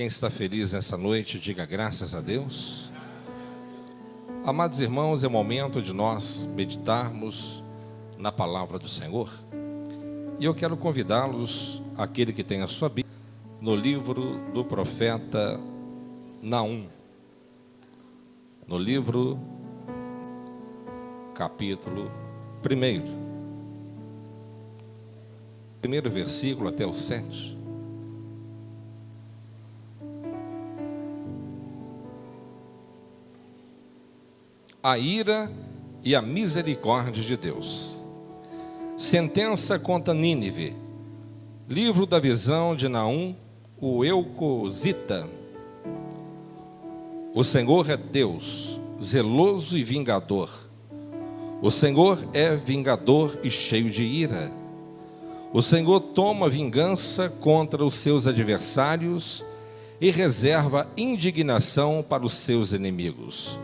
Quem está feliz nessa noite, diga graças a Deus. Amados irmãos, é momento de nós meditarmos na palavra do Senhor. E eu quero convidá-los, aquele que tem a sua Bíblia, no livro do profeta Naum. No livro, capítulo 1. Primeiro versículo até o 7. A ira e a misericórdia de Deus. Sentença contra Nínive. Livro da visão de Naum, o Elcosita. O Senhor é Deus, zeloso e vingador. O Senhor é vingador e cheio de ira. O Senhor toma vingança contra os seus adversários e reserva indignação para os seus inimigos.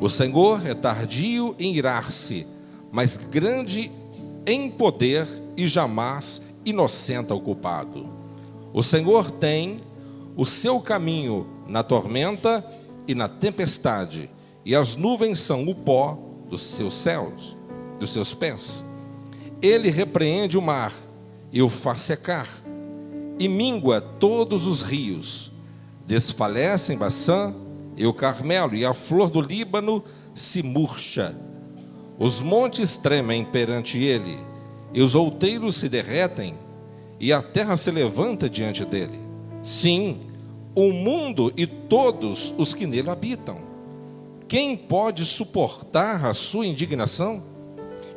O Senhor é tardio em irar-se, mas grande em poder e jamais inocenta o culpado. O Senhor tem o seu caminho na tormenta e na tempestade, e as nuvens são o pó dos seus céus, dos seus pés. Ele repreende o mar e o faz secar, e mingua todos os rios. Desfalecem Baçã e o Carmelo, e a flor do Líbano se murcha. Os montes tremem perante ele, e os outeiros se derretem, e a terra se levanta diante dele. Sim, o mundo e todos os que nele habitam. Quem pode suportar a sua indignação?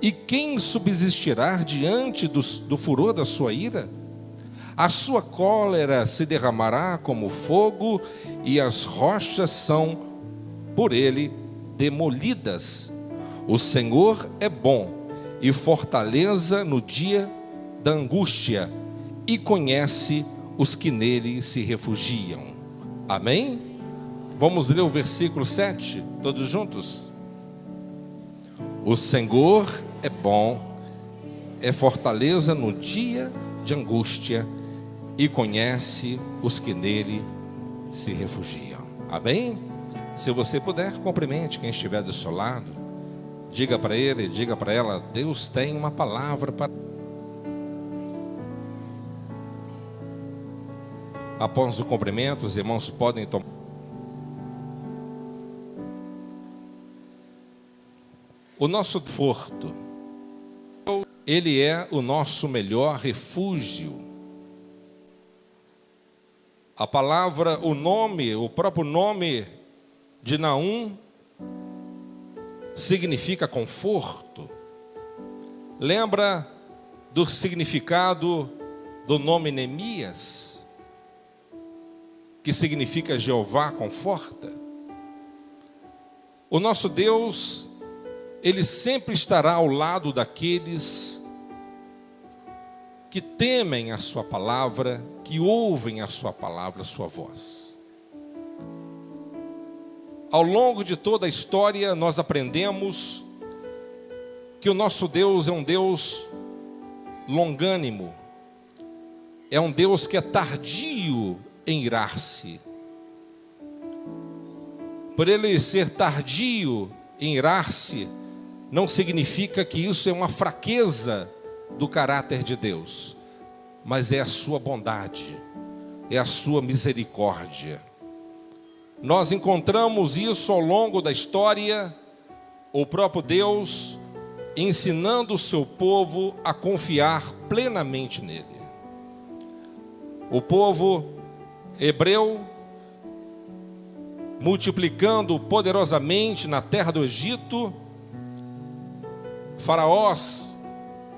E quem subsistirá diante do furor da sua ira? A sua cólera se derramará como fogo, e as rochas são por ele demolidas. O Senhor é bom e fortaleza no dia da angústia, e conhece os que nele se refugiam. Amém? Vamos ler o versículo 7, todos juntos? O Senhor é bom, é fortaleza no dia de angústia, e conhece os que nele se refugiam. Amém? Se você puder, cumprimente quem estiver do seu lado. Diga para ele, diga para ela: Deus tem uma palavra para... Após o cumprimento, os irmãos podem tomar. O nosso conforto, ele é o nosso melhor refúgio. A palavra, o nome, o próprio nome de Naum significa conforto. Lembra do significado do nome Neemias, que significa Jeová conforta? O nosso Deus, ele sempre estará ao lado daqueles que temem a sua palavra, que ouvem a sua palavra, a sua voz. Ao longo de toda a história, nós aprendemos que o nosso Deus é um Deus longânimo, é um Deus que é tardio em irar-se. Por ele ser tardio em irar-se, não significa que isso é uma fraqueza do caráter de Deus, mas é a sua bondade, é a sua misericórdia. Nós encontramos isso ao longo da história, o próprio Deus ensinando o seu povo a confiar plenamente nele. O povo hebreu, multiplicando poderosamente na terra do Egito, faraós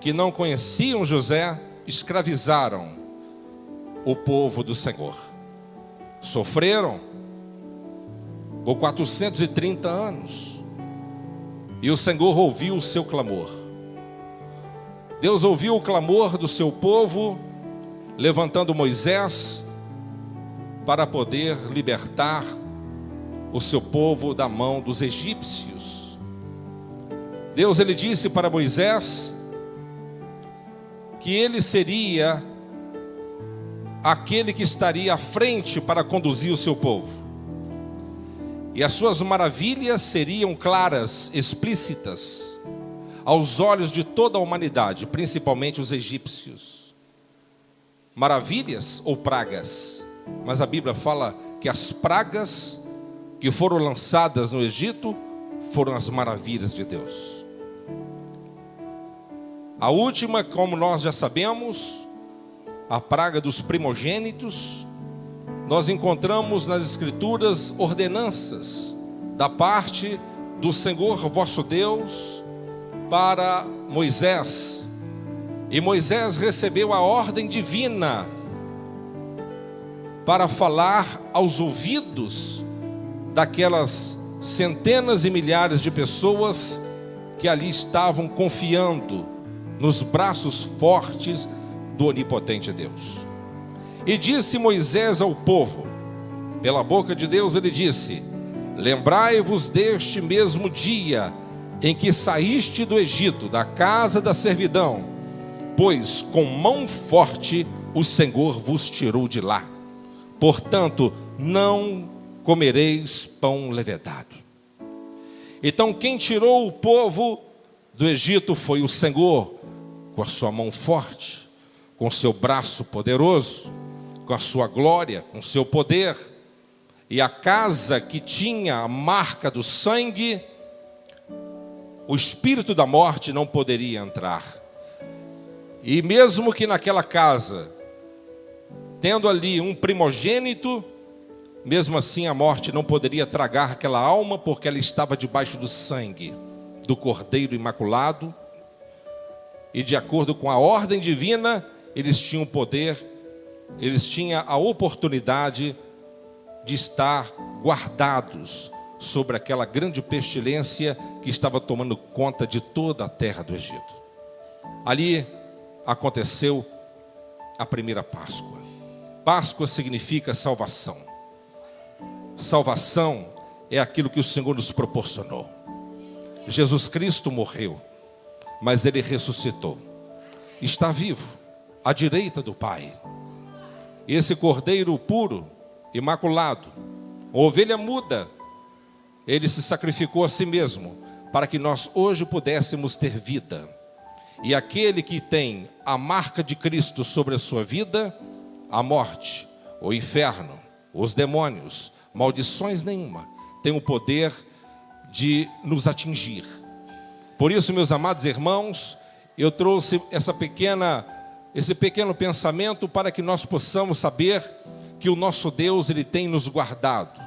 que não conheciam José, escravizaram o povo do Senhor. Sofreram por 430 anos. E o Senhor ouviu o seu clamor. Deus ouviu o clamor do seu povo, levantando Moisés para poder libertar o seu povo da mão dos egípcios. Deus, ele disse para Moisés que ele seria aquele que estaria à frente para conduzir o seu povo. E as suas maravilhas seriam claras, explícitas, aos olhos de toda a humanidade, principalmente os egípcios. Maravilhas ou pragas? Mas a Bíblia fala que as pragas que foram lançadas no Egito foram as maravilhas de Deus. A última, como nós já sabemos, a praga dos primogênitos, nós encontramos nas Escrituras ordenanças da parte do Senhor vosso Deus para Moisés. E Moisés recebeu a ordem divina para falar aos ouvidos daquelas centenas e milhares de pessoas que ali estavam confiando nos braços fortes do onipotente Deus. E disse Moisés ao povo, pela boca de Deus ele disse: lembrai-vos deste mesmo dia em que saíste do Egito, da casa da servidão, pois com mão forte o Senhor vos tirou de lá. Portanto, não comereis pão levedado. Então quem tirou o povo do Egito foi o Senhor, com a sua mão forte, com o seu braço poderoso, com a sua glória, com o seu poder. E a casa que tinha a marca do sangue, o espírito da morte não poderia entrar. E mesmo que naquela casa, tendo ali um primogênito, mesmo assim a morte não poderia tragar aquela alma, porque ela estava debaixo do sangue do Cordeiro Imaculado. E de acordo com a ordem divina, eles tinham poder, eles tinham a oportunidade de estar guardados sobre aquela grande pestilência que estava tomando conta de toda a terra do Egito. Ali aconteceu a primeira Páscoa. Páscoa significa salvação. Salvação é aquilo que o Senhor nos proporcionou. Jesus Cristo morreu, mas Ele ressuscitou. Está vivo, à direita do Pai. Esse Cordeiro puro, imaculado, ovelha muda, Ele se sacrificou a si mesmo, para que nós hoje pudéssemos ter vida. E aquele que tem a marca de Cristo sobre a sua vida, a morte, o inferno, os demônios, maldições nenhuma, tem o poder de nos atingir. Por isso, meus amados irmãos, eu trouxe esse pequeno pensamento para que nós possamos saber que o nosso Deus, Ele tem nos guardado.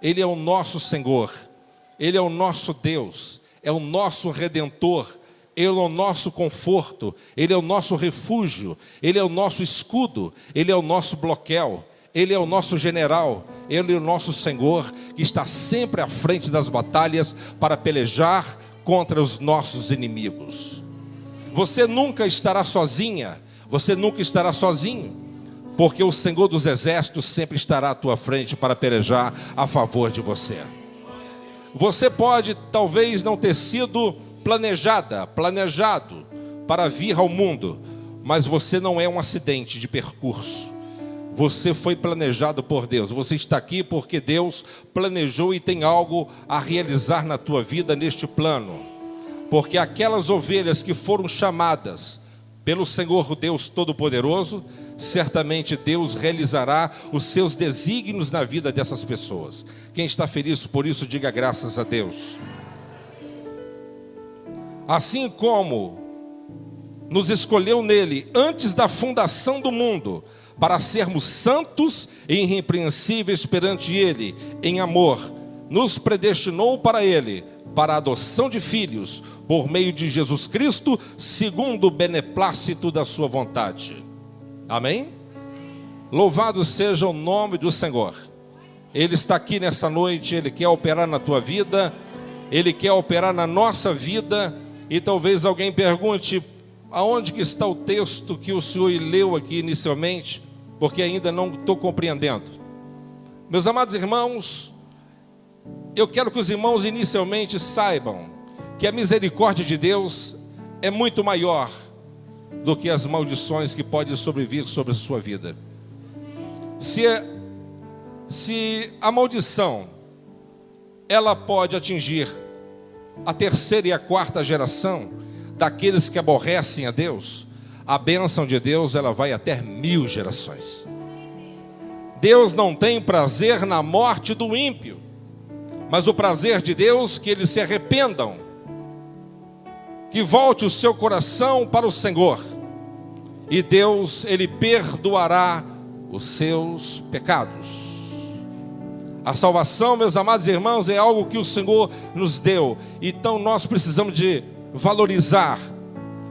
Ele é o nosso Senhor, Ele é o nosso Deus, é o nosso Redentor, Ele é o nosso conforto, Ele é o nosso refúgio, Ele é o nosso escudo, Ele é o nosso bloqueio, Ele é o nosso general, Ele é o nosso Senhor, que está sempre à frente das batalhas para pelejar contra os nossos inimigos. Você nunca estará sozinha, você nunca estará sozinho, porque o Senhor dos Exércitos sempre estará à tua frente para pelejar a favor de você. Você pode talvez não ter sido planejado para vir ao mundo, mas você não é um acidente de percurso. Você foi planejado por Deus. Você está aqui porque Deus planejou e tem algo a realizar na tua vida neste plano. Porque aquelas ovelhas que foram chamadas pelo Senhor Deus Todo-Poderoso, certamente Deus realizará os seus desígnios na vida dessas pessoas. Quem está feliz por isso, diga graças a Deus. Assim como nos escolheu nele antes da fundação do mundo, para sermos santos e irrepreensíveis perante Ele, em amor, nos predestinou para Ele, para a adoção de filhos, por meio de Jesus Cristo, segundo o beneplácito da sua vontade. Amém? Louvado seja o nome do Senhor. Ele está aqui nessa noite, Ele quer operar na tua vida, Ele quer operar na nossa vida. E talvez alguém pergunte: aonde que está o texto que o senhor leu aqui inicialmente? Porque ainda não estou compreendendo. Meus amados irmãos, eu quero que os irmãos inicialmente saibam que a misericórdia de Deus é muito maior do que as maldições que podem sobrevir sobre a sua vida. Se a maldição, ela pode atingir a terceira e a quarta geração daqueles que aborrecem a Deus, a bênção de Deus, ela vai até 1000 gerações. Deus não tem prazer na morte do ímpio, mas o prazer de Deus é que eles se arrependam, que volte o seu coração para o Senhor, e Deus, Ele perdoará os seus pecados. A salvação, meus amados irmãos, é algo que o Senhor nos deu, então nós precisamos de valorizar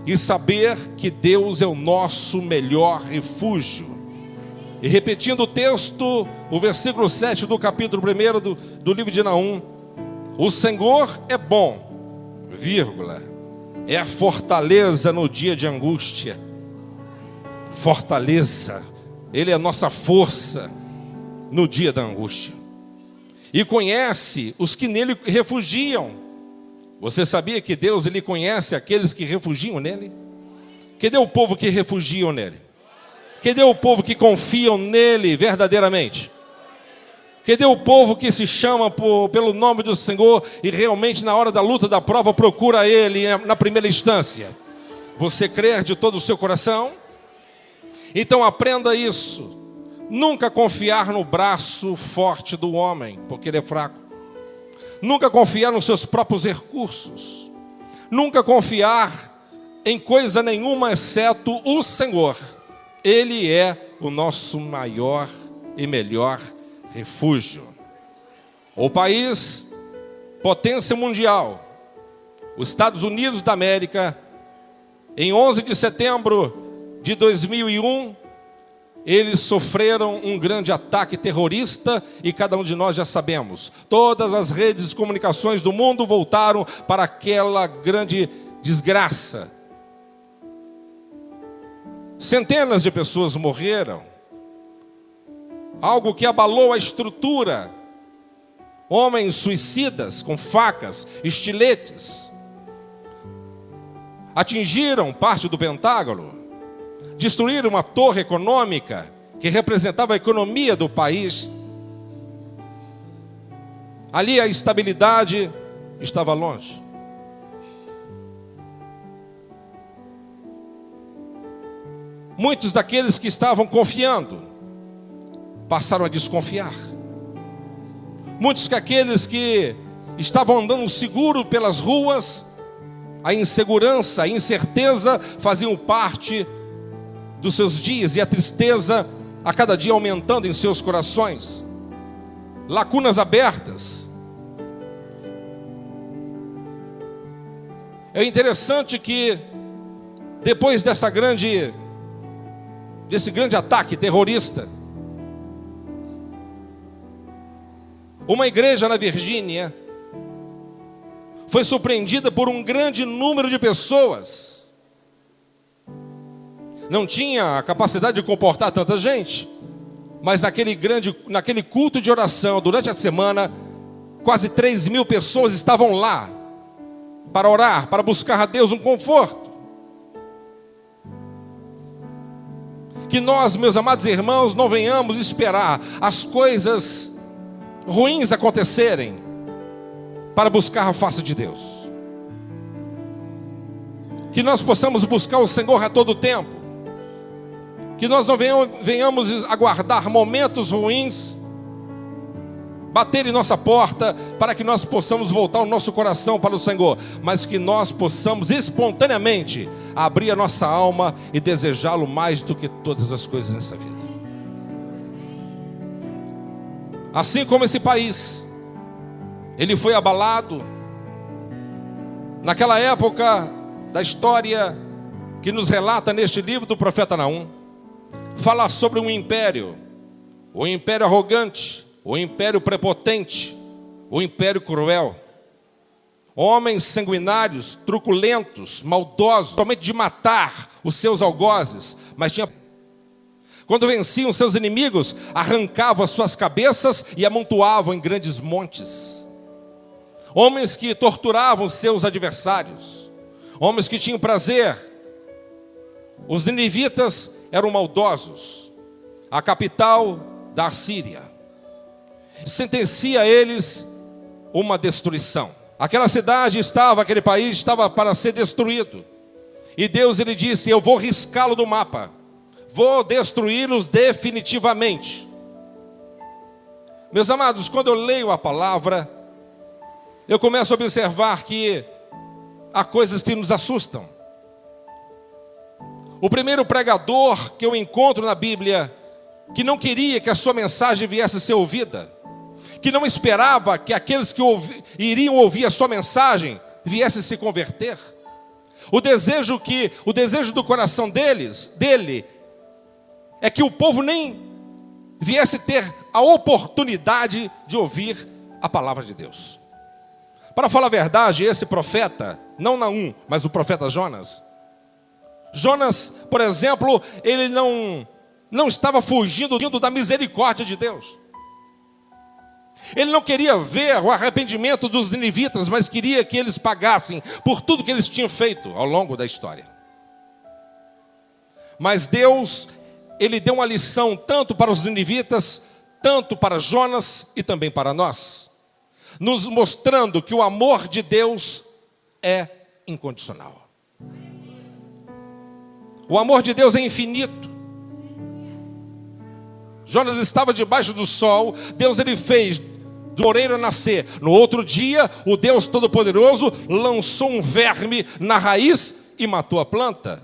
e saber que Deus é o nosso melhor refúgio. E repetindo o texto, o versículo 7 do capítulo 1 do livro de Naum: o Senhor é bom, vírgula, é a fortaleza no dia de angústia. Fortaleza, Ele é a nossa força no dia da angústia. E conhece os que nele refugiam. Você sabia que Deus, Ele conhece aqueles que refugiam nele? Cadê o povo que refugiam nele? Cadê o povo que confiam nele verdadeiramente? Cadê o povo que se chama pelo nome do Senhor e realmente na hora da luta, da prova, procura Ele na primeira instância? Você crer de todo o seu coração? Então aprenda isso. Nunca confiar no braço forte do homem, porque ele é fraco. Nunca confiar nos seus próprios recursos. Nunca confiar em coisa nenhuma exceto o Senhor. Ele é o nosso maior e melhor refúgio. O país, potência mundial, os Estados Unidos da América, em 11 de setembro de 2001, eles sofreram um grande ataque terrorista e cada um de nós já sabemos. Todas as redes de comunicações do mundo voltaram para aquela grande desgraça. Centenas de pessoas morreram. Algo que abalou a estrutura. Homens suicidas com facas, estiletes. Atingiram parte do Pentágono. Destruíram uma torre econômica que representava a economia do país. Ali a estabilidade estava longe. Muitos daqueles que estavam confiando passaram a desconfiar. Muitos daqueles que estavam andando seguro pelas ruas, a insegurança, a incerteza faziam parte dos seus dias, e a tristeza a cada dia aumentando em seus corações. Lacunas abertas. É interessante que depois desse grande ataque terrorista, uma igreja na Virgínia foi surpreendida por um grande número de pessoas. Não tinha a capacidade de comportar tanta gente, mas naquele culto de oração, durante a semana, quase 3.000 pessoas estavam lá, para orar, para buscar a Deus um conforto. Que nós, meus amados irmãos, não venhamos esperar as coisas ruins acontecerem, para buscar a face de Deus. Que nós possamos buscar o Senhor a todo tempo. Que nós não venhamos aguardar momentos ruins bater em nossa porta para que nós possamos voltar o nosso coração para o Senhor, mas que nós possamos espontaneamente abrir a nossa alma e desejá-lo mais do que todas as coisas nessa vida. Assim como esse país, ele foi abalado naquela época da história que nos relata neste livro do profeta Naum. Fala sobre um império, o império arrogante, o império prepotente, o império cruel. Homens sanguinários, truculentos, maldosos, somente de matar os seus algozes, mas quando venciam seus inimigos, arrancavam as suas cabeças e amontoavam em grandes montes. Homens que torturavam seus adversários, homens que tinham prazer. Os ninivitas eram maldosos. A capital da Assíria. Sentencia a eles uma destruição. Aquela cidade aquele país estava para ser destruído. E Deus ele disse: eu vou riscá-lo do mapa. Vou destruí-los definitivamente. Meus amados, quando eu leio a palavra, eu começo a observar que há coisas que nos assustam. O primeiro pregador que eu encontro na Bíblia, que não queria que a sua mensagem viesse a ser ouvida, que não esperava que aqueles que iriam ouvir a sua mensagem viessem se converter. O desejo do coração dele, é que o povo nem viesse ter a oportunidade de ouvir a palavra de Deus. Para falar a verdade, esse profeta, não Naum, mas o profeta Jonas, por exemplo, ele não estava fugindo da misericórdia de Deus. Ele não queria ver o arrependimento dos ninivitas, mas queria que eles pagassem por tudo que eles tinham feito ao longo da história. Mas Deus, ele deu uma lição tanto para os ninivitas, tanto para Jonas e também para nós, nos mostrando que o amor de Deus é incondicional. O amor de Deus é infinito. Jonas estava debaixo do sol, Deus ele fez do moreiro nascer. No outro dia, o Deus Todo-Poderoso lançou um verme na raiz e matou a planta.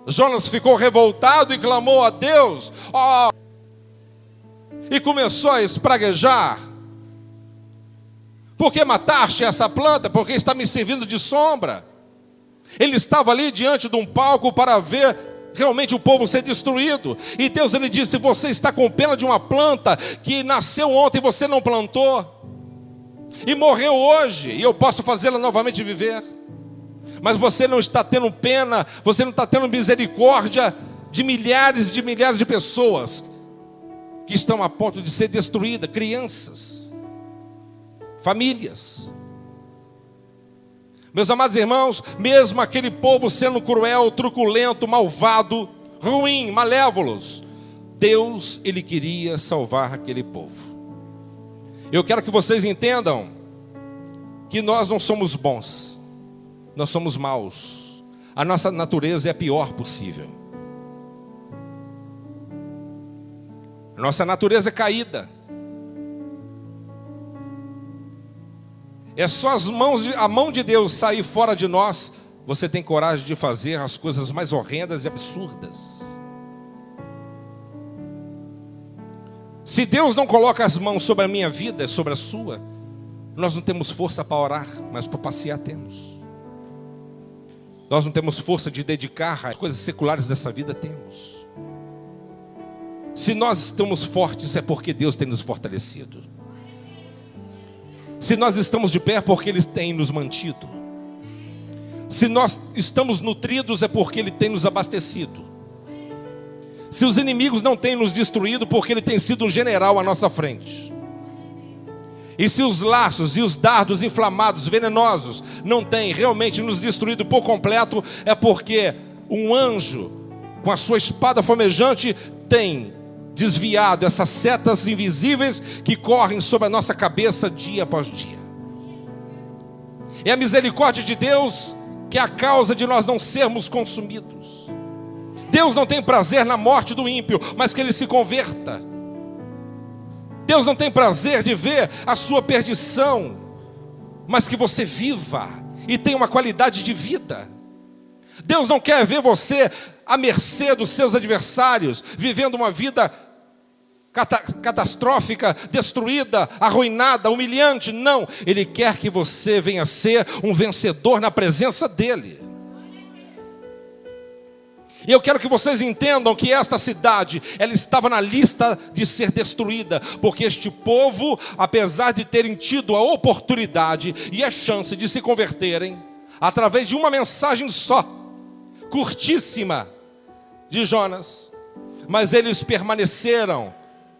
Jonas ficou revoltado e clamou a Deus, e começou a espraguejar: por que mataste essa planta? Porque está me servindo de sombra. Ele estava ali diante de um palco para ver realmente o povo ser destruído. E Deus ele disse: você está com pena de uma planta que nasceu ontem e você não plantou, e morreu hoje, e eu posso fazê-la novamente viver. Mas você não está tendo pena, você não está tendo misericórdia de milhares de pessoas que estão a ponto de ser destruídas, crianças, famílias. Meus amados irmãos, mesmo aquele povo sendo cruel, truculento, malvado, ruim, malévolos, Deus, ele queria salvar aquele povo. Eu quero que vocês entendam que nós não somos bons, nós somos maus. A nossa natureza é a pior possível. Nossa natureza é caída. É só a mão de Deus sair fora de nós, você tem coragem de fazer as coisas mais horrendas e absurdas. Se Deus não coloca as mãos sobre a minha vida, sobre a sua, nós não temos força para orar, mas para passear temos. Nós não temos força de dedicar às coisas seculares dessa vida, temos. Se nós estamos fortes, é porque Deus tem nos fortalecido. Se nós estamos de pé, é porque Ele tem nos mantido. Se nós estamos nutridos, é porque Ele tem nos abastecido. Se os inimigos não têm nos destruído, porque Ele tem sido um general à nossa frente. E se os laços e os dardos inflamados, venenosos, não têm realmente nos destruído por completo, é porque um anjo, com a sua espada flamejante, tem desviado essas setas invisíveis que correm sobre a nossa cabeça dia após dia. É a misericórdia de Deus que é a causa de nós não sermos consumidos. Deus não tem prazer na morte do ímpio, mas que ele se converta. Deus não tem prazer de ver a sua perdição, mas que você viva e tenha uma qualidade de vida. Deus não quer ver você à mercê dos seus adversários, vivendo uma vida catastrófica, destruída, arruinada, humilhante. Não, Ele quer que você venha ser um vencedor na presença dEle. E eu quero que vocês entendam que esta cidade, ela estava na lista de ser destruída, porque este povo, apesar de terem tido a oportunidade e a chance de se converterem, através de uma mensagem só, curtíssima, de Jonas, mas eles permaneceram.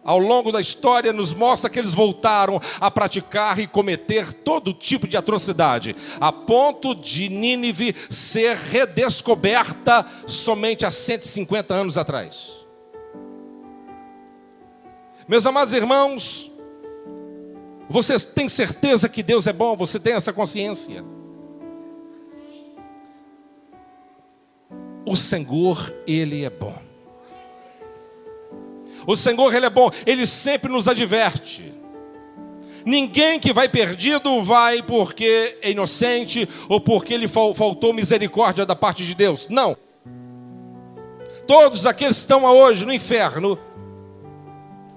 Ao longo da história nos mostra que eles voltaram a praticar e cometer todo tipo de atrocidade, a ponto de Nínive ser redescoberta somente há 150 anos atrás. Meus amados irmãos, você tem certeza que Deus é bom? Você tem essa consciência? O Senhor, Ele é bom. O Senhor, Ele é bom. Ele sempre nos adverte. Ninguém que vai perdido vai porque é inocente ou porque lhe faltou misericórdia da parte de Deus. Não. Todos aqueles que estão hoje no inferno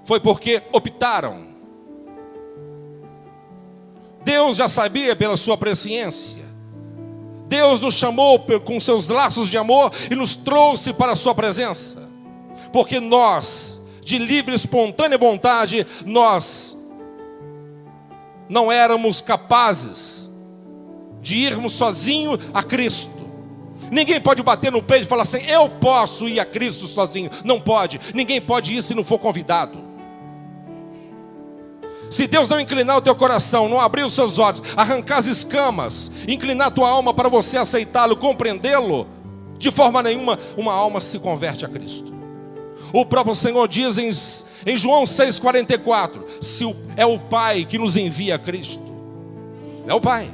foi porque optaram. Deus já sabia pela sua presciência. Deus nos chamou com seus laços de amor e nos trouxe para a sua presença. Porque nós, de livre e espontânea vontade, nós não éramos capazes de irmos sozinhos a Cristo. Ninguém pode bater no peito e falar assim: eu posso ir a Cristo sozinho. Não pode. Ninguém pode ir se não for convidado. Se Deus não inclinar o teu coração, não abrir os seus olhos, arrancar as escamas, inclinar a tua alma para você aceitá-lo, compreendê-lo, de forma nenhuma uma alma se converte a Cristo. O próprio Senhor diz em João 6,44, é o Pai que nos envia a Cristo. É o Pai.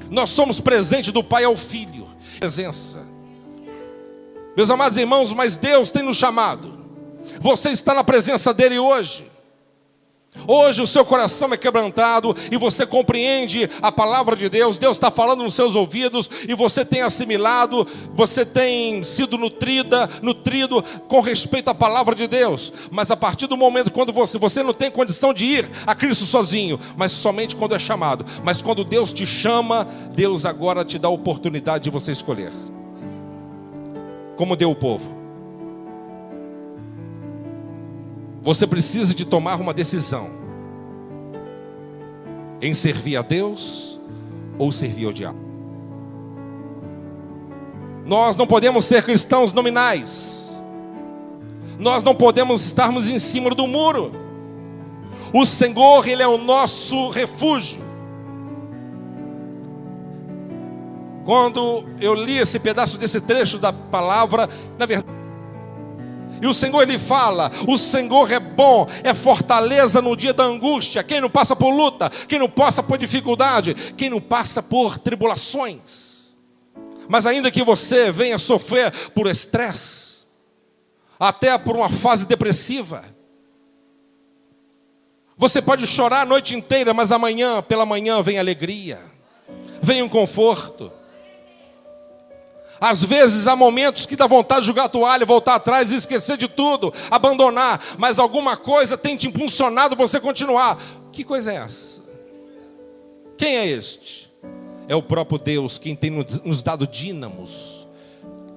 Nós somos presente do Pai ao Filho. Presença. Meus amados irmãos, mas Deus tem nos chamado. Você está na presença dEle hoje. Hoje o seu coração é quebrantado e você compreende a palavra de Deus. Deus está falando nos seus ouvidos e você tem assimilado, você tem sido nutrido com respeito à palavra de Deus. Mas a partir do momento quando você não tem condição de ir a Cristo sozinho, mas somente quando é chamado. Mas quando Deus te chama, Deus agora te dá a oportunidade de você escolher, como deu o povo. Você precisa de tomar uma decisão em servir a Deus ou servir ao diabo. Nós não podemos ser cristãos nominais. Nós não podemos estarmos em cima do muro. O Senhor, Ele é o nosso refúgio. Quando eu li esse pedaço desse trecho da palavra, na verdade, e o Senhor, Ele fala, o Senhor é bom, é fortaleza no dia da angústia. Quem não passa por luta, quem não passa por dificuldade, quem não passa por tribulações. Mas ainda que você venha sofrer por estresse, até por uma fase depressiva, você pode chorar a noite inteira, mas amanhã, pela manhã, vem alegria, vem um conforto. Às vezes há momentos que dá vontade de jogar a toalha, voltar atrás e esquecer de tudo, abandonar. Mas alguma coisa tem te impulsionado você continuar. Que coisa é essa? Quem é este? É o próprio Deus, quem tem nos dado dínamos,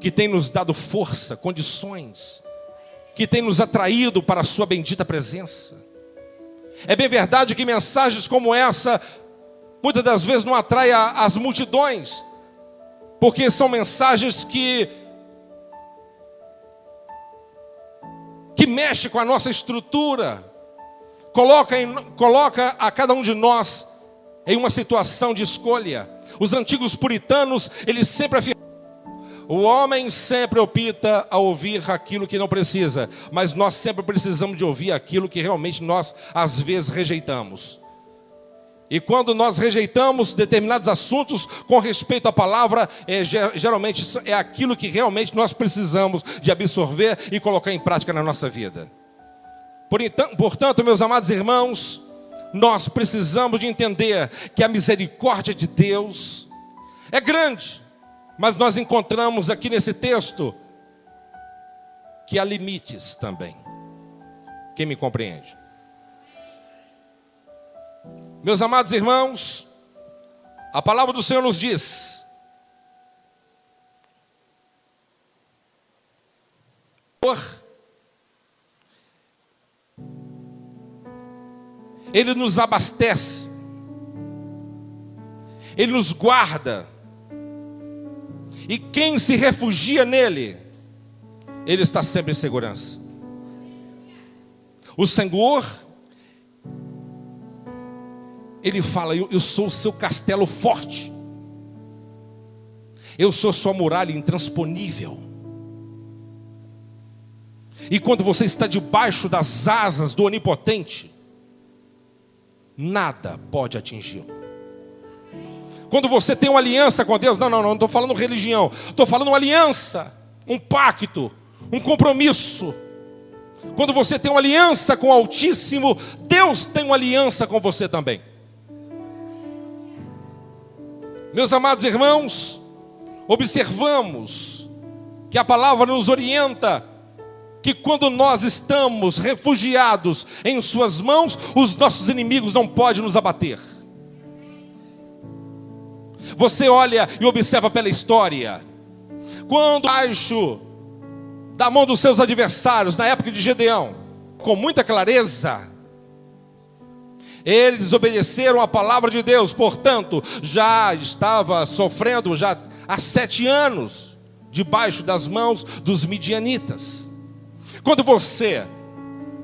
que tem nos dado força, condições, que tem nos atraído para a sua bendita presença. É bem verdade que mensagens como essa, muitas das vezes não atraem as multidões, porque são mensagens que mexem com a nossa estrutura, coloca a cada um de nós em uma situação de escolha. Os antigos puritanos, eles sempre afirmavam: o homem sempre opta a ouvir aquilo que não precisa, mas nós sempre precisamos de ouvir aquilo que realmente nós às vezes rejeitamos. E quando nós rejeitamos determinados assuntos com respeito à palavra, geralmente é aquilo que realmente nós precisamos de absorver e colocar em prática na nossa vida. Portanto, meus amados irmãos, nós precisamos de entender que a misericórdia de Deus é grande, mas nós encontramos aqui nesse texto que há limites também. Quem me compreende? Meus amados irmãos, a palavra do Senhor nos diz: Ele nos abastece, Ele nos guarda, e quem se refugia nele, Ele está sempre em segurança. O Senhor, Ele fala: eu sou o seu castelo forte, eu sou sua muralha intransponível. E quando você está debaixo das asas do Onipotente, nada pode atingi-lo. Quando você tem uma aliança com Deus, não estou falando religião, estou falando uma aliança, um pacto, um compromisso. Quando você tem uma aliança com o Altíssimo, Deus tem uma aliança com você também. Meus amados irmãos, observamos que a palavra nos orienta que quando nós estamos refugiados em suas mãos, os nossos inimigos não podem nos abater. Você olha e observa pela história, quando abaixo da mão dos seus adversários, na época de Gedeão, com muita clareza, eles desobedeceram a palavra de Deus, portanto, já estava sofrendo já há 7 anos, debaixo das mãos dos midianitas. Quando você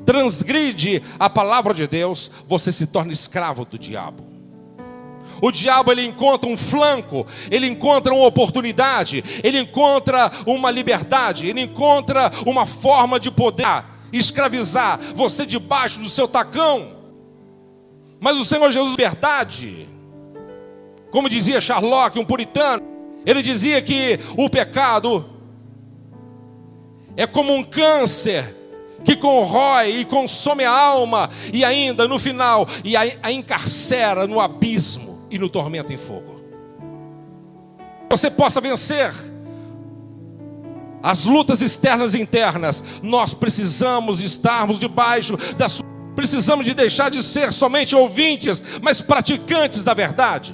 transgride a palavra de Deus, você se torna escravo do diabo. O diabo, ele encontra um flanco, ele encontra uma oportunidade, ele encontra uma liberdade, ele encontra uma forma de poder escravizar você debaixo do seu tacão. Mas o Senhor Jesus, verdade, como dizia Sherlock, um puritano, ele dizia que o pecado é como um câncer que corrói e consome a alma, e ainda no final a encarcera no abismo e no tormento em fogo. Você possa vencer as lutas externas e internas, nós precisamos estarmos debaixo da sua. Precisamos de deixar de ser somente ouvintes, mas praticantes da verdade.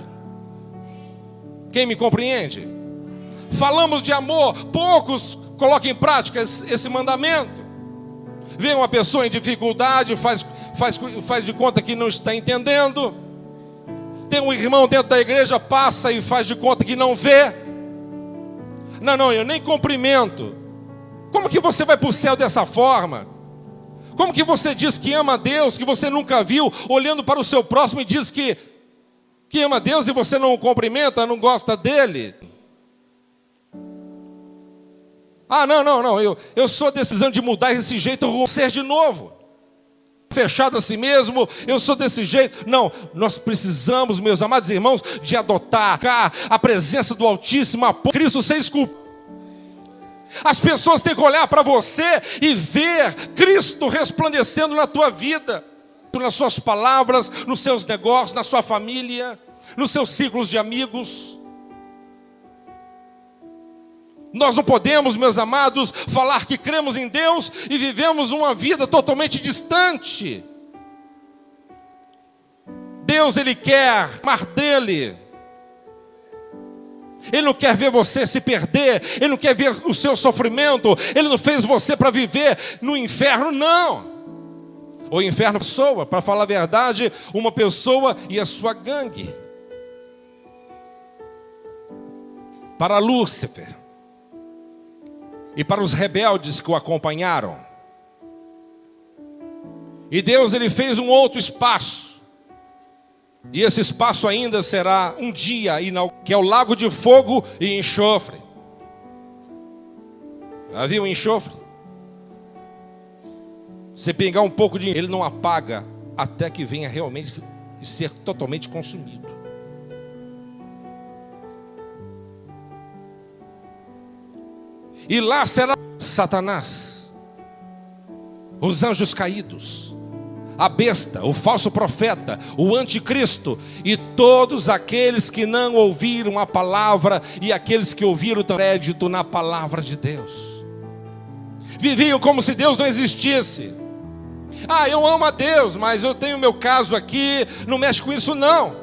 Quem me compreende? Falamos de amor, poucos colocam em prática esse mandamento. Vê uma pessoa em dificuldade, faz de conta que não está entendendo. Tem um irmão dentro da igreja, passa e faz de conta que não vê. Não, eu nem cumprimento. Como que você vai para o céu dessa forma? Como que você diz que ama a Deus, que você nunca viu, olhando para o seu próximo e diz que ama a Deus e você não o cumprimenta, não gosta dele? Não, eu sou decisão de mudar esse jeito, ser de novo. Fechado a si mesmo, eu sou desse jeito. Não, nós precisamos, meus amados irmãos, de adotar a presença do Altíssimo, a Cristo sem esculpa. As pessoas têm que olhar para você e ver Cristo resplandecendo na tua vida, nas suas palavras, nos seus negócios, na sua família, nos seus ciclos de amigos. Nós não podemos, meus amados, falar que cremos em Deus e vivemos uma vida totalmente distante. Deus, Ele quer amar dEle. Ele não quer ver você se perder, Ele não quer ver o seu sofrimento, Ele não fez você para viver no inferno, não. O inferno é uma pessoa, para falar a verdade, uma pessoa e a sua gangue. Para Lúcifer e para os rebeldes que o acompanharam. E Deus, Ele fez um outro espaço. E esse espaço ainda será um dia, que é o lago de fogo e enxofre. Havia um enxofre? Se pegar um pouco de... ele não apaga até que venha realmente ser totalmente consumido. E lá será Satanás, os anjos caídos, a besta, o falso profeta, o anticristo e todos aqueles que não ouviram a palavra e aqueles que ouviram crédito na palavra de Deus. Viviam como se Deus não existisse. Eu amo a Deus, mas eu tenho meu caso aqui, não mexe com isso não.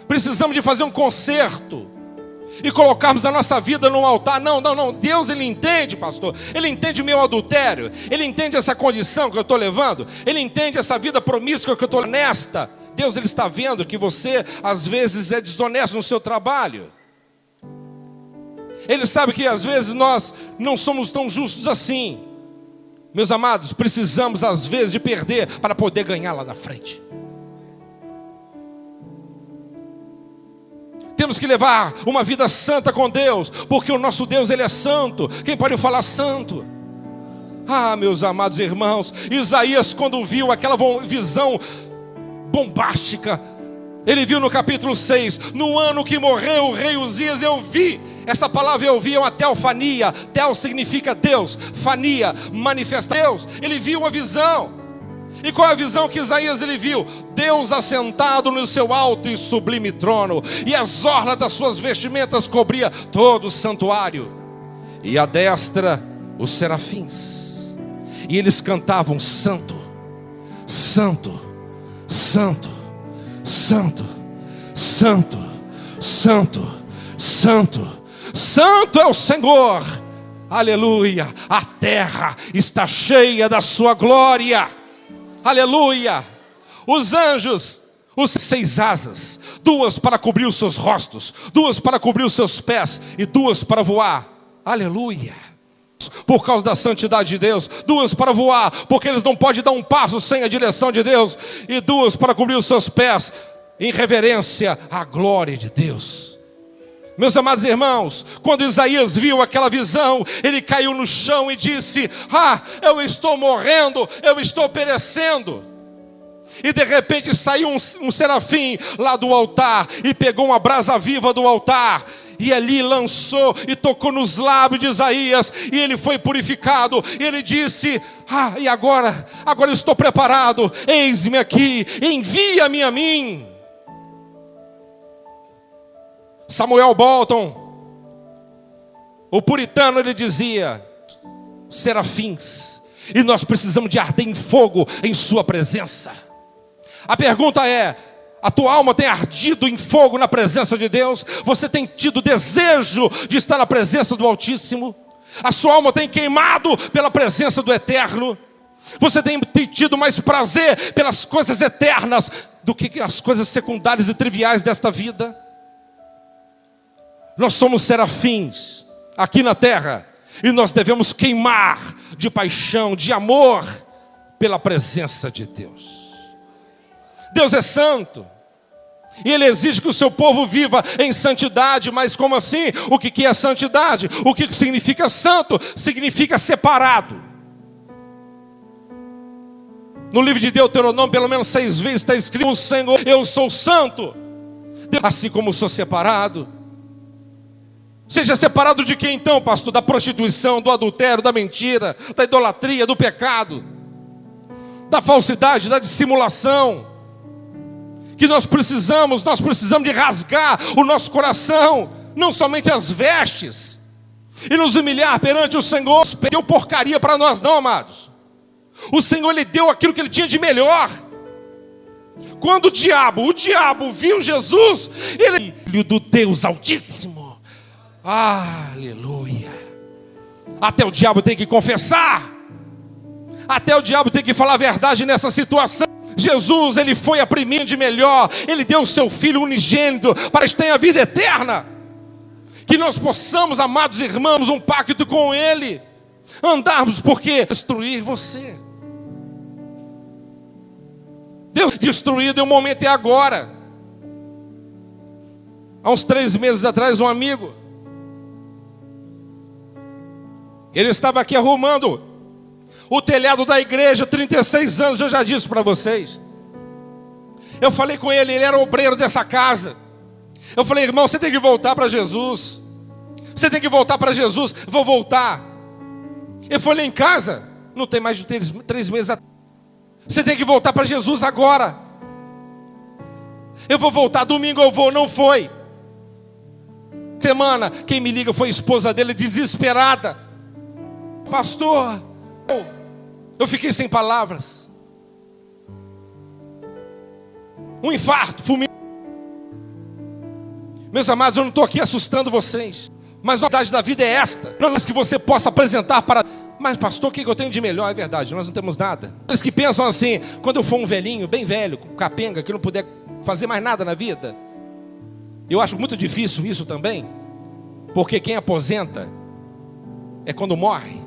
Precisamos de fazer um conserto e colocarmos a nossa vida num altar. Não, Deus, Ele entende, pastor. Ele entende o meu adultério. Ele entende essa condição que eu estou levando. Ele entende essa vida promíscua que eu estou honesta. Deus, Ele está vendo que você, às vezes, é desonesto no seu trabalho. Ele sabe que, às vezes, nós não somos tão justos assim. Meus amados, precisamos, às vezes, de perder para poder ganhar lá na frente. Temos que levar uma vida santa com Deus, porque o nosso Deus, Ele é santo. Quem pode falar santo? Ah, meus amados irmãos, Isaías, quando viu aquela visão bombástica, ele viu no capítulo 6, no ano que morreu o rei Uzias, eu vi. Essa palavra eu vi é uma teofania. Tel significa Deus, fania, manifesta Deus. Ele viu uma visão. E qual é a visão que Isaías ele viu? Deus assentado no seu alto e sublime trono, e as orlas das suas vestimentas cobria todo o santuário, e à destra os serafins, e eles cantavam: Santo, Santo, Santo, Santo, Santo, Santo, Santo, Santo é o Senhor, aleluia, a terra está cheia da sua glória, aleluia. Os anjos, os 6 asas, 2 para cobrir os seus rostos, 2 para cobrir os seus pés, e 2 para voar, aleluia. Por causa da santidade de Deus, 2 para voar, porque eles não podem dar um passo sem a direção de Deus, e 2 para cobrir os seus pés, em reverência à glória de Deus. Meus amados irmãos, quando Isaías viu aquela visão, ele caiu no chão e disse: eu estou morrendo, eu estou perecendo. E de repente saiu um serafim lá do altar, e pegou uma brasa viva do altar, e ali lançou e tocou nos lábios de Isaías, e ele foi purificado. E ele disse: e agora estou preparado, eis-me aqui, envia-me a mim. Samuel Bolton, o puritano, ele dizia: serafins, e nós precisamos de arder em fogo em sua presença. A pergunta é: a tua alma tem ardido em fogo na presença de Deus? Você tem tido desejo de estar na presença do Altíssimo? A sua alma tem queimado pela presença do Eterno? Você tem tido mais prazer pelas coisas eternas do que as coisas secundárias e triviais desta vida? Nós somos serafins aqui na terra, e nós devemos queimar de paixão, de amor pela presença de Deus. Deus é santo, e Ele exige que o seu povo viva em santidade. Mas como assim? O que é santidade? O que significa santo? Significa separado. No livro de Deuteronômio, pelo menos 6 vezes está escrito: o Senhor, eu sou santo, assim como sou separado. Seja separado de quem então, pastor? Da prostituição, do adultério, da mentira, da idolatria, do pecado, da falsidade, da dissimulação. Que nós precisamos de rasgar o nosso coração, não somente as vestes, e nos humilhar perante o Senhor. Não deu porcaria para nós não, amados. O Senhor, Ele deu aquilo que Ele tinha de melhor. Quando o diabo viu Jesus, ele, filho do Deus Altíssimo, aleluia. Até o diabo tem que confessar, até o diabo tem que falar a verdade nessa situação. Jesus, Ele foi a primeira de melhor, Ele deu o seu Filho unigênito para que tenha a vida eterna. Que nós possamos, amados irmãos, um pacto com Ele, andarmos, porque destruir você. Deus destruído, e o momento é agora. Há uns 3 meses atrás, um amigo, ele estava aqui arrumando o telhado da igreja, 36 anos, eu já disse para vocês. Eu falei com ele, ele era obreiro dessa casa. Eu falei: irmão, você tem que voltar para Jesus. Você tem que voltar para Jesus. Vou voltar. Ele foi lá em casa, não tem mais de 3 meses atrás. Você tem que voltar para Jesus agora. Eu vou voltar, domingo eu vou. Não foi. Semana, quem me liga foi a esposa dele, desesperada: pastor, eu fiquei sem palavras. Um infarto, fulminante. Meus amados, eu não estou aqui assustando vocês, mas a novidade da vida é esta: não é que você possa apresentar para... Mas pastor, o que eu tenho de melhor? É verdade, nós não temos nada. Eles que pensam assim: quando eu for um velhinho, bem velho, com capenga, que não puder fazer mais nada na vida. Eu acho muito difícil isso também, porque quem aposenta é quando morre.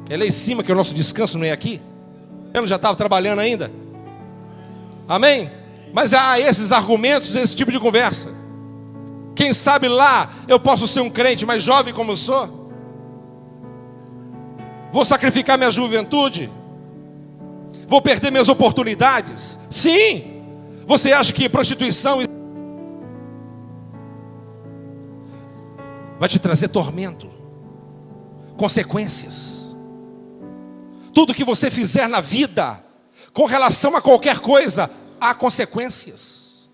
É lá em cima, que o nosso descanso não é aqui. Eu já estava trabalhando ainda. Amém? Mas há esses argumentos, esse tipo de conversa. Quem sabe lá eu posso ser um crente, mas jovem como eu sou? Vou sacrificar minha juventude? Vou perder minhas oportunidades? Sim! Você acha que prostituição vai te trazer tormento, consequências? Tudo que você fizer na vida, com relação a qualquer coisa, há consequências.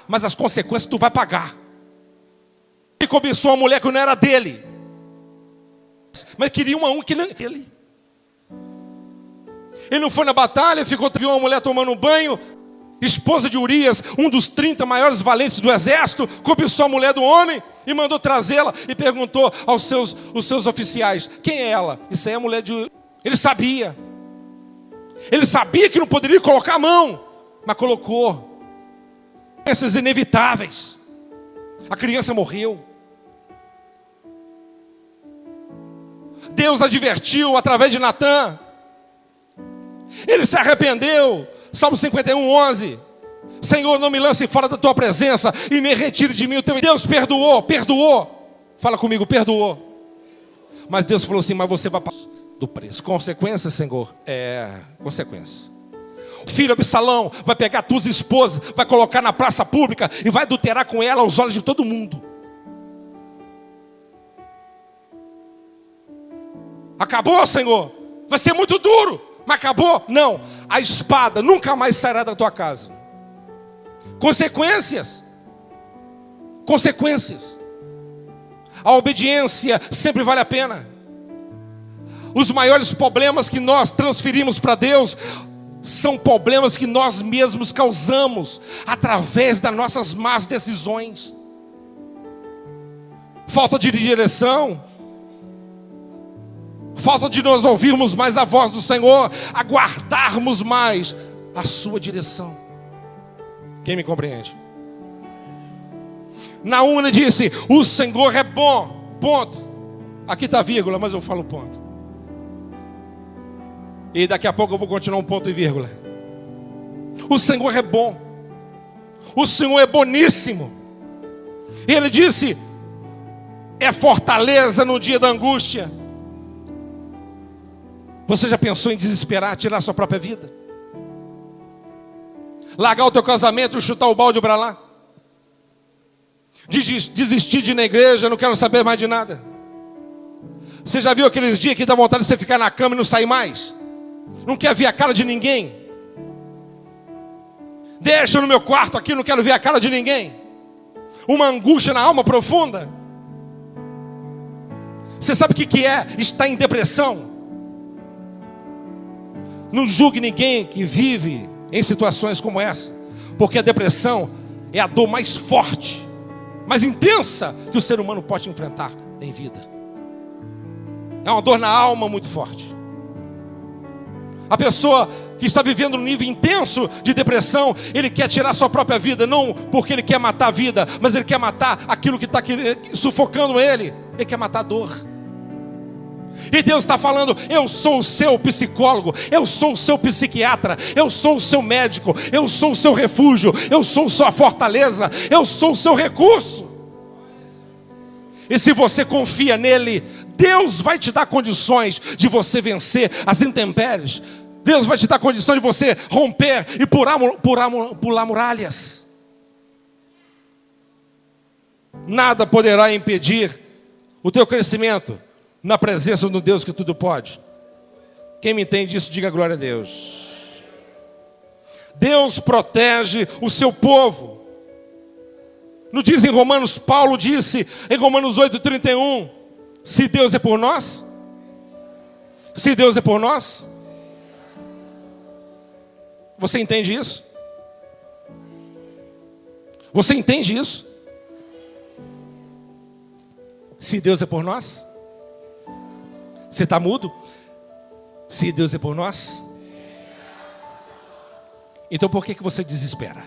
Mas as consequências tu vai pagar. Ele cobiçou uma mulher que não era dele, mas queria um que não era dele. Ele não foi na batalha, viu uma mulher tomando um banho, esposa de Urias, um dos 30 maiores valentes do exército, cobiçou a mulher do homem e mandou trazê-la e perguntou aos seus oficiais: quem é ela? Isso aí é a mulher de Urias. Ele sabia que não poderia colocar a mão, mas colocou. Essas inevitáveis. A criança morreu. Deus advertiu através de Natã. Ele se arrependeu. Salmo 51:11. Senhor, não me lance fora da tua presença e nem retire de mim o teu... Deus perdoou. Fala comigo, perdoou. Mas Deus falou assim: mas você vai pagar do preço. Consequência, Senhor? Consequência. O filho Absalão vai pegar tuas esposas, vai colocar na praça pública e vai adulterar com ela aos olhos de todo mundo. Acabou, Senhor? Vai ser muito duro, mas acabou? Não, a espada nunca mais sairá da tua casa. Consequências. A obediência sempre vale a pena. Os maiores problemas que nós transferimos para Deus são problemas que nós mesmos causamos através das nossas más decisões. Falta de direção, falta de nós ouvirmos mais a voz do Senhor, aguardarmos mais a sua direção. Quem me compreende? Naum disse: o Senhor é bom, ponto. Aqui está vírgula, mas eu falo ponto. E daqui a pouco eu vou continuar um ponto e vírgula. O Senhor é bom. O Senhor é boníssimo. E ele disse: é fortaleza no dia da angústia. Você já pensou em desesperar, tirar a sua própria vida? Largar o teu casamento e chutar o balde para lá? Desistir de ir na igreja, não quero saber mais de nada? Você já viu aqueles dias que dá vontade de você ficar na cama e não sair mais? Não quer ver a cara de ninguém? Deixa no meu quarto aqui, não quero ver a cara de ninguém. Uma angústia na alma profunda. Você sabe o que é estar em depressão? Não julgue ninguém que vive em situações como essa, porque a depressão é a dor mais forte, mais intensa que o ser humano pode enfrentar em vida. É uma dor na alma muito forte. A pessoa que está vivendo um nível intenso de depressão, ele quer tirar sua própria vida, não porque ele quer matar a vida, mas ele quer matar aquilo que está sufocando ele. Ele quer matar a dor. E Deus está falando: eu sou o seu psicólogo, eu sou o seu psiquiatra, eu sou o seu médico, eu sou o seu refúgio, eu sou sua fortaleza, eu sou o seu recurso. E se você confia nele, Deus vai te dar condições de você vencer as intempéries. Deus vai te dar condição de você romper e pular muralhas. Nada poderá impedir o teu crescimento na presença do Deus que tudo pode. Quem me entende disso, diga glória a Deus. Deus protege o seu povo. Não diz em Romanos, Paulo disse em Romanos 8:31, se Deus é por nós, se Deus é por nós, você entende isso? Você entende isso? Se Deus é por nós, você está mudo? Se Deus é por nós, então por que você desespera?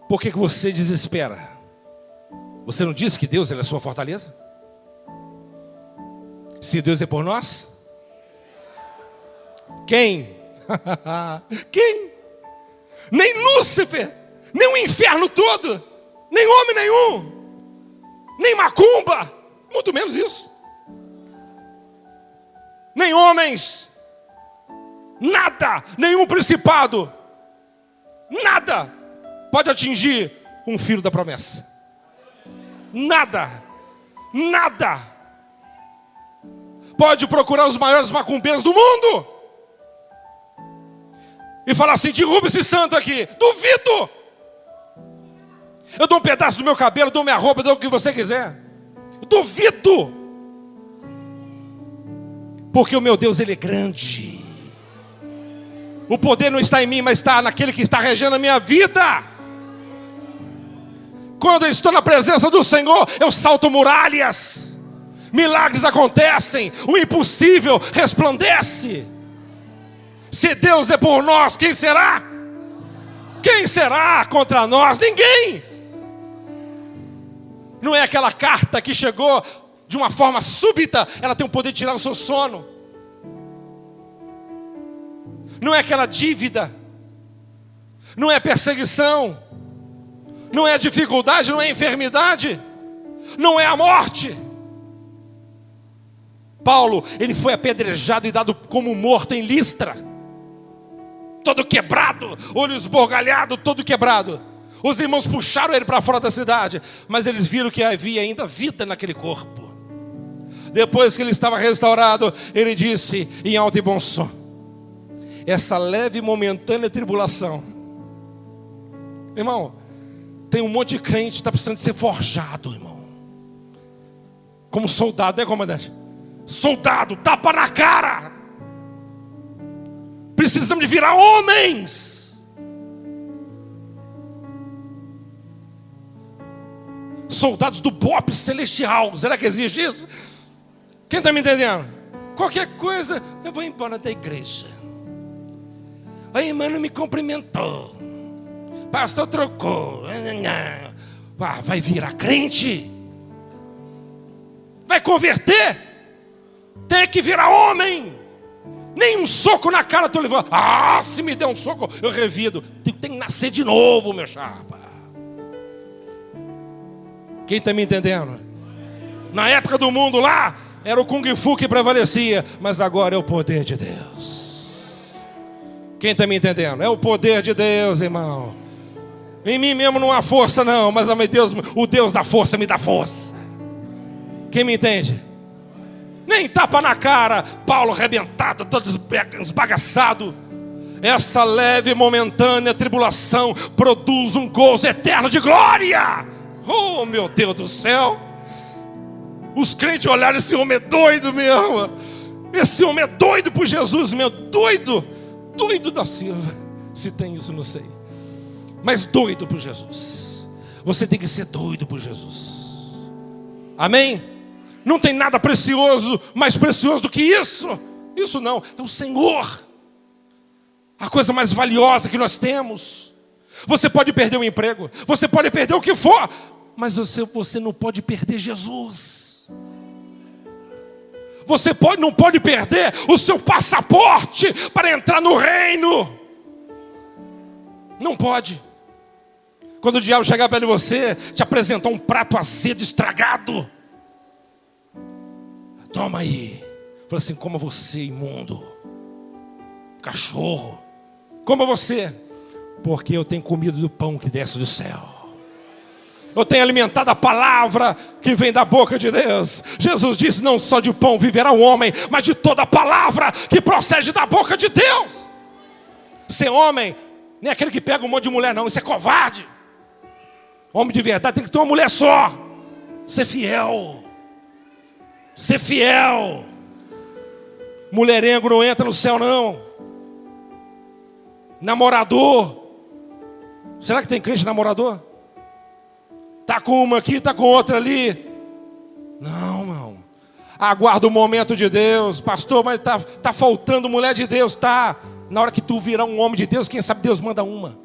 Por que você desespera? Você não disse que Deus é a sua fortaleza? Se Deus é por nós, quem? Quem? nem Lúcifer, nem o inferno todo, nem homem nenhum, nem macumba, muito menos isso, nem homens, nada, nenhum principado, nada pode atingir um filho da promessa. Nada, nada. Pode procurar os maiores macumbeiros do mundo e falar assim: derruba esse santo aqui. Duvido. Eu dou um pedaço do meu cabelo, dou minha roupa, dou o que você quiser. Duvido. Porque o meu Deus, Ele é grande. O poder não está em mim, mas está naquele que está regendo a minha vida. Quando eu estou na presença do Senhor, eu salto muralhas. Milagres acontecem. O impossível resplandece. Se Deus é por nós, quem será? Quem será contra nós? Ninguém. Não é aquela carta que chegou de uma forma súbita. Ela tem o poder de tirar o seu sono. Não é aquela dívida. Não é perseguição. Não é dificuldade, não é enfermidade. Não é a morte. Paulo, ele foi apedrejado e dado como morto em Listra. Todo quebrado, olho esbugalhado, todo quebrado. Os irmãos puxaram ele para fora da cidade, mas eles viram que havia ainda vida naquele corpo. Depois que ele estava restaurado, ele disse em alto e bom som: essa leve e momentânea tribulação. Irmão, tem um monte de crente que está precisando de ser forjado, irmão. Como soldado, né, comandante? Soldado, tapa na cara. Precisamos de virar homens. Soldados do BOP celestial. Será que existe isso? Quem está me entendendo? Qualquer coisa, eu vou embora da igreja. A irmã não me cumprimentou. Pastor trocou. Vai virar crente. Vai converter. Tem que virar homem. Nem um soco na cara tu levando. Ah, se me der um soco, eu revido. Tem que nascer de novo, meu chapa. Quem está me entendendo? Na época do mundo lá, era o Kung Fu que prevalecia. Mas agora é o poder de Deus. Quem está me entendendo? É o poder de Deus, irmão. Em mim mesmo não há força não, mas o Deus da força me dá força. Quem me entende? Nem tapa na cara. Paulo arrebentado, todo esbagaçado. Essa leve e momentânea tribulação produz um gozo eterno de glória. Oh, meu Deus do céu. Os crentes olharam: esse homem é doido mesmo. Esse homem é doido por Jesus, meu. Doido. Doido da Silva. Se tem isso, não sei. Mas doido por Jesus. Você tem que ser doido por Jesus. Amém? Não tem nada precioso, mais precioso do que isso. Isso não, é o Senhor. A coisa mais valiosa que nós temos. Você pode perder o emprego, você pode perder o que for, mas você não pode perder Jesus. Você não pode perder o seu passaporte para entrar no reino. Não pode. Quando o diabo chegar perto de você, te apresentar um prato azedo, estragado, toma aí. Fala assim: coma você, imundo, cachorro, coma você, porque eu tenho comido do pão que desce do céu. Eu tenho alimentado a palavra que vem da boca de Deus. Jesus disse: não só de pão viverá o homem, mas de toda a palavra que procede da boca de Deus. Ser homem nem é aquele que pega um monte de mulher não, isso é covarde. Homem de verdade tem que ter uma mulher só. Ser fiel. Ser fiel. Mulherengo não entra no céu não. Namorador. Será que tem crente namorador? Tá com uma aqui, tá com outra ali. Não, irmão. Aguarda o momento de Deus. Pastor, mas tá faltando mulher de Deus. Tá. Na hora que tu virar um homem de Deus, quem sabe Deus manda uma.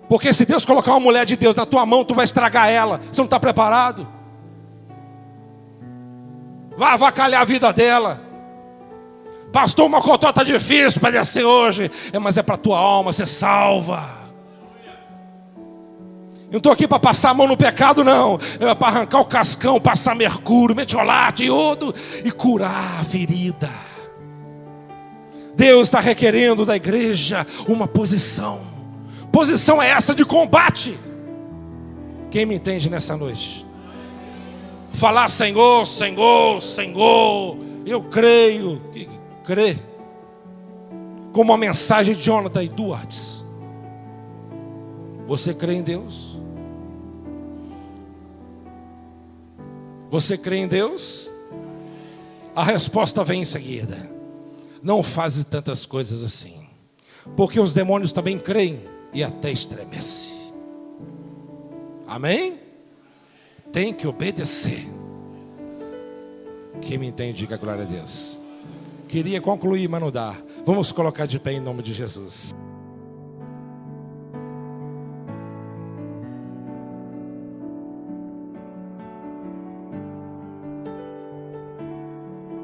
Porque se Deus colocar uma mulher de Deus na tua mão, tu vai estragar ela. Você não está preparado. Vai avacalhar a vida dela. Pastor, o mocotó está difícil para descer hoje. Mas é para a tua alma ser salva. Eu não estou aqui para passar a mão no pecado, não. É para arrancar o cascão, passar mercúrio, metiolate, iodo e curar a ferida. Deus está requerendo da igreja uma posição. Posição é essa de combate. Quem me entende nessa noite? Falar Senhor, Senhor, Senhor. Eu creio. Crê. Como a mensagem de Jonathan Edwards. Você crê em Deus? Você crê em Deus? A resposta vem em seguida. Não faze tantas coisas assim, porque os demônios também creem e até estremecem. Amém? Tem que obedecer. Quem me entende, diga glória a Deus. Queria concluir, mas não dá. Vamos colocar de pé em nome de Jesus.